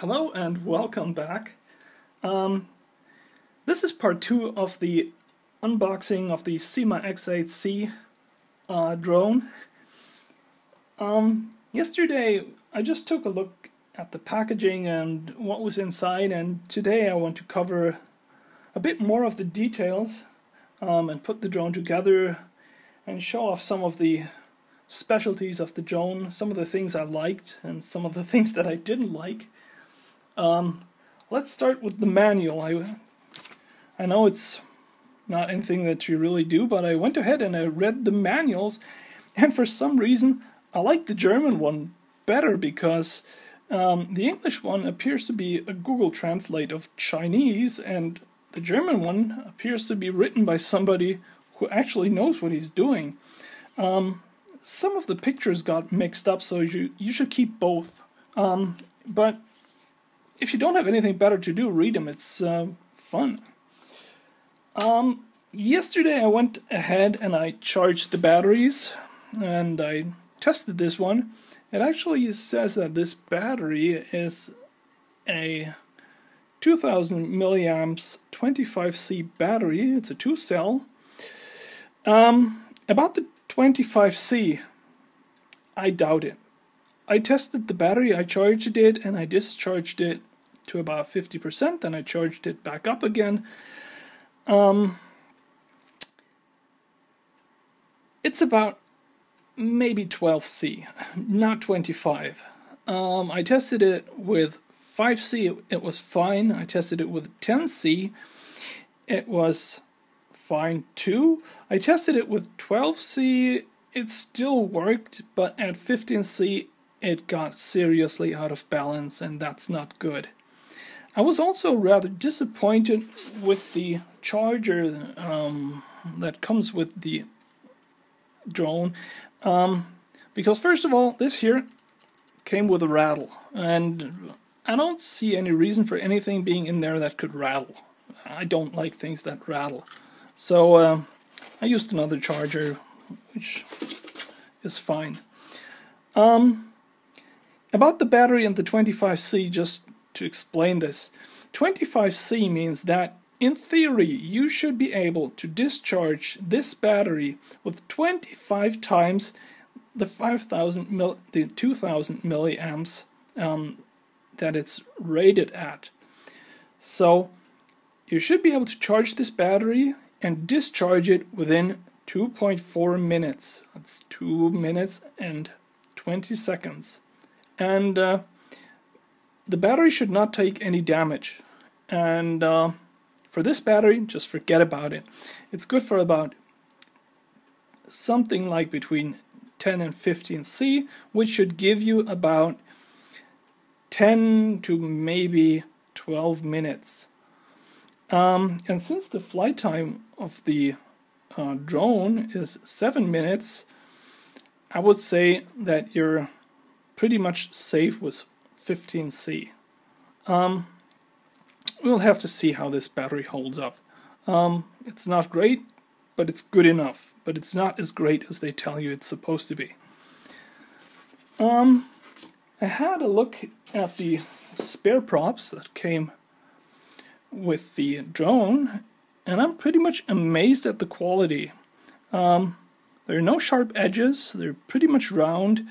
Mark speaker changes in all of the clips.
Speaker 1: Hello and welcome back. This is part 2 of the unboxing of the Syma X8C drone. Yesterday I just took a look at the packaging and what was inside, and today I want to cover a bit more of the details and put the drone together and show off some of the specialties of the drone, some of the things I liked and some of the things that I didn't like. Let's start with the manual. I know it's not anything that you really do, but I went ahead and I read the manuals, and for some reason I like the German one better because the English one appears to be a Google Translate of Chinese, and the German one appears to be written by somebody who actually knows what he's doing. Some of the pictures got mixed up, so you should keep both. But if you don't have anything better to do, read them. It's fun. Yesterday I went ahead and I charged the batteries, and I tested this one. It actually says that this battery is a 2000 milliamps 25C battery. It's a 2-cell. About the 25C, I doubt it. I tested the battery, I charged it, and I discharged it to about 50%, then I charged it back up again. It's about maybe 12C, not 25. I tested it with 5C, it was fine. I tested it with 10C, it was fine too. I tested it with 12C, it still worked, but at 15C it got seriously out of balance, and that's not good. I was also rather disappointed with the charger that comes with the drone, because first of all, this here came with a rattle, and I don't see any reason for anything being in there that could rattle. I don't like things that rattle. So I used another charger, which is fine. About the battery and the 25C, just to explain this. 25C means that, in theory, you should be able to discharge this battery with 25 times the 2000 milliamps that it's rated at. So you should be able to charge this battery and discharge it within 2.4 minutes. That's 2 minutes and 20 seconds. And the battery should not take any damage. And for this battery, just forget about it. It's good for about something like between 10 and 15C, which should give you about 10 to maybe 12 minutes. And since the flight time of the drone is 7 minutes, I would say that you're pretty much safe with 15C. We'll have to see how this battery holds up. It's not great, but it's good enough. But it's not as great as they tell you it's supposed to be. I had a look at the spare props that came with the drone, and I'm pretty much amazed at the quality. There are no sharp edges, they're pretty much round.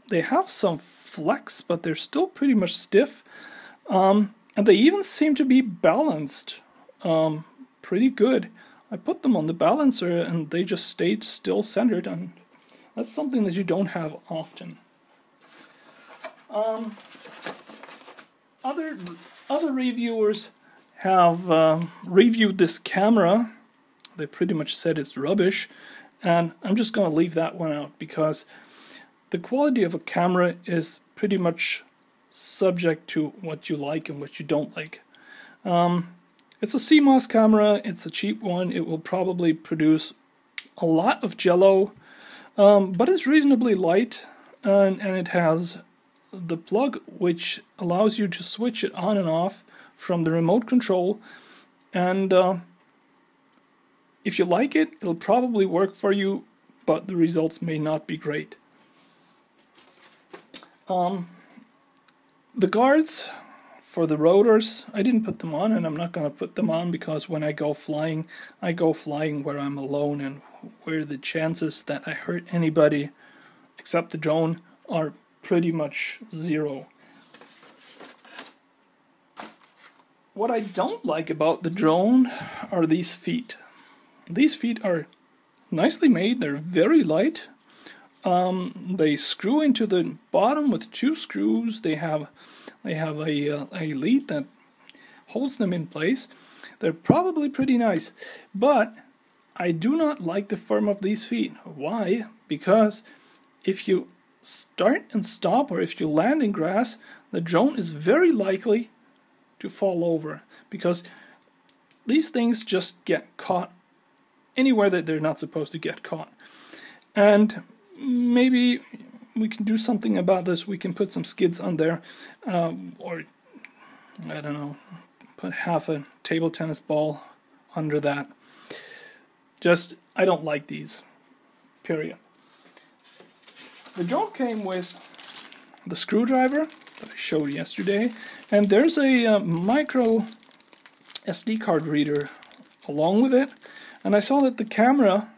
Speaker 1: They have some flex, but they're still pretty much stiff. And they even seem to be balanced pretty good. I put them on the balancer and they just stayed still centered, and that's something that you don't have often. Other reviewers have reviewed this camera. They pretty much said it's rubbish, and I'm just going to leave that one out because the quality of a camera is pretty much subject to what you like and what you don't like. It's a CMOS camera, it's a cheap one, it will probably produce a lot of jello, but it's reasonably light, and it has the plug which allows you to switch it on and off from the remote control, and if you like it, it'll probably work for you, but the results may not be great. The guards for the rotors, I didn't put them on, and I'm not going to put them on because when I go flying where I'm alone and where the chances that I hurt anybody except the drone are pretty much zero. What I don't like about the drone are these feet. These feet are nicely made, they're very light. They screw into the bottom with 2 screws. They have a lead that holds them in place. They're probably pretty nice, but I do not like the form of these feet. Why? Because if you start and stop, or if you land in grass, the drone is very likely to fall over, because these things just get caught anywhere that they're not supposed to get caught. And maybe we can do something about this. We can put some skids on there, or I don't know, put half a table tennis ball under that. Just, I don't like these, period. The drone came with the screwdriver that I showed yesterday, and there's a micro SD card reader along with it, and I saw that the camera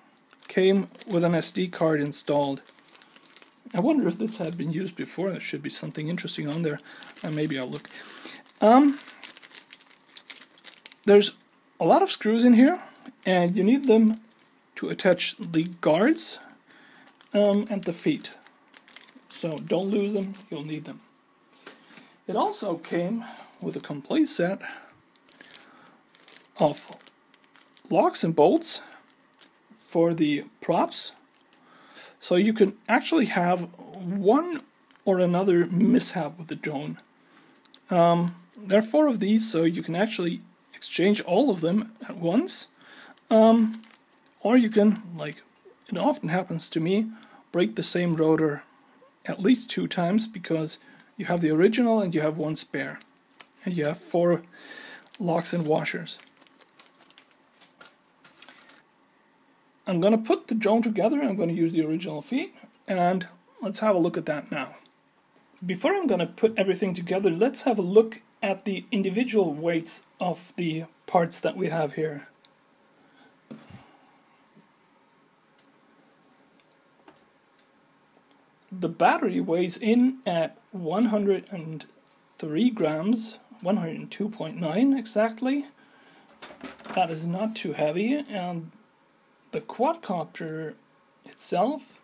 Speaker 1: came with an SD card installed. I wonder if this had been used before. There should be something interesting on there, and maybe I'll look. There's a lot of screws in here, and you need them to attach the guards and the feet. So don't lose them, you'll need them. It also came with a complete set of locks and bolts for the props, so you can actually have one or another mishap with the drone. There are 4 of these, so you can actually exchange all of them at once, or you can, like it often happens to me, break the same rotor at least 2 times, because you have the original and you have 1 spare, and you have 4 locks and washers. I'm going to put the drone together. I'm going to use the original feet, and let's have a look at that now. Before I'm going to put everything together, let's have a look at the individual weights of the parts that we have here. The battery weighs in at 103 grams, 102.9 exactly. That is not too heavy, and the quadcopter itself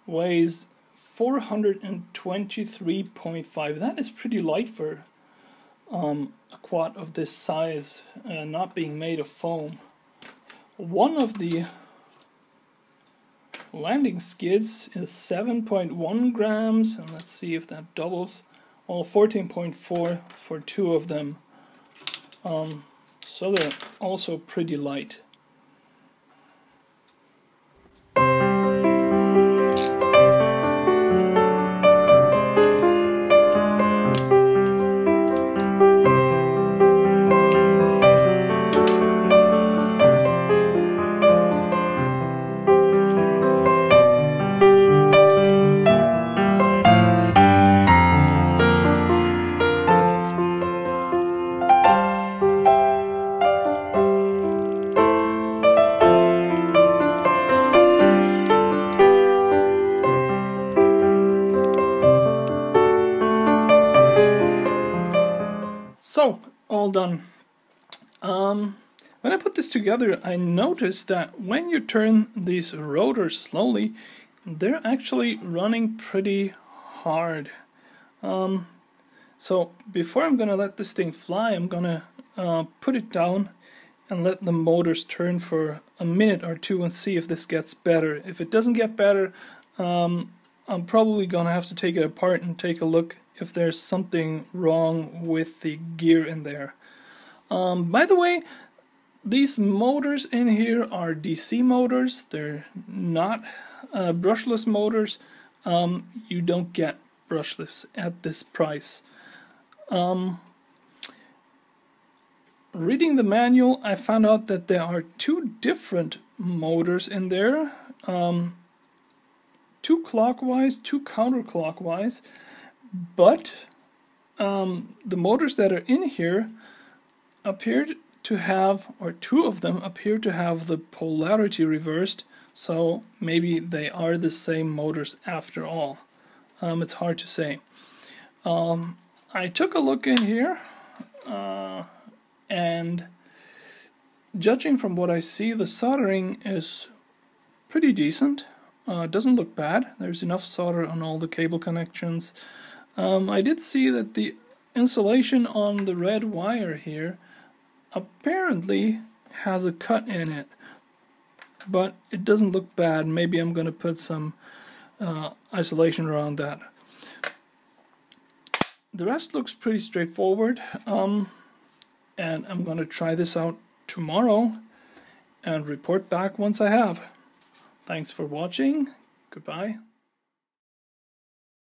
Speaker 1: weighs 423.5. That is pretty light for a quad of this size, not being made of foam. One of the landing skids is 7.1 grams, and let's see if that doubles. Well, 14.4 for 2 of them. So they're also pretty light. So, all done. When I put this together, I noticed that when you turn these rotors slowly, they're actually running pretty hard. So before I'm gonna let this thing fly, I'm gonna put it down and let the motors turn for a minute or 2 and see if this gets better. If it doesn't get better, I'm probably gonna have to take it apart and take a look if there's something wrong with the gear in there. By the way, these motors in here are DC motors. They're not brushless motors. You don't get brushless at this price. Reading the manual, I found out that there are 2 different motors in there. 2 clockwise, 2 counterclockwise, but the motors that are in here appeared to have, or two of them appear to have the polarity reversed, so maybe they are the same motors after all. It's hard to say. I took a look in here, and judging from what I see, the soldering is pretty decent. It doesn't look bad. There's enough solder on all the cable connections. I did see that the insulation on the red wire here apparently has a cut in it, but it doesn't look bad. Maybe I'm going to put some isolation around that. The rest looks pretty straightforward, and I'm going to try this out tomorrow and report back once I have. Thanks for watching. Goodbye.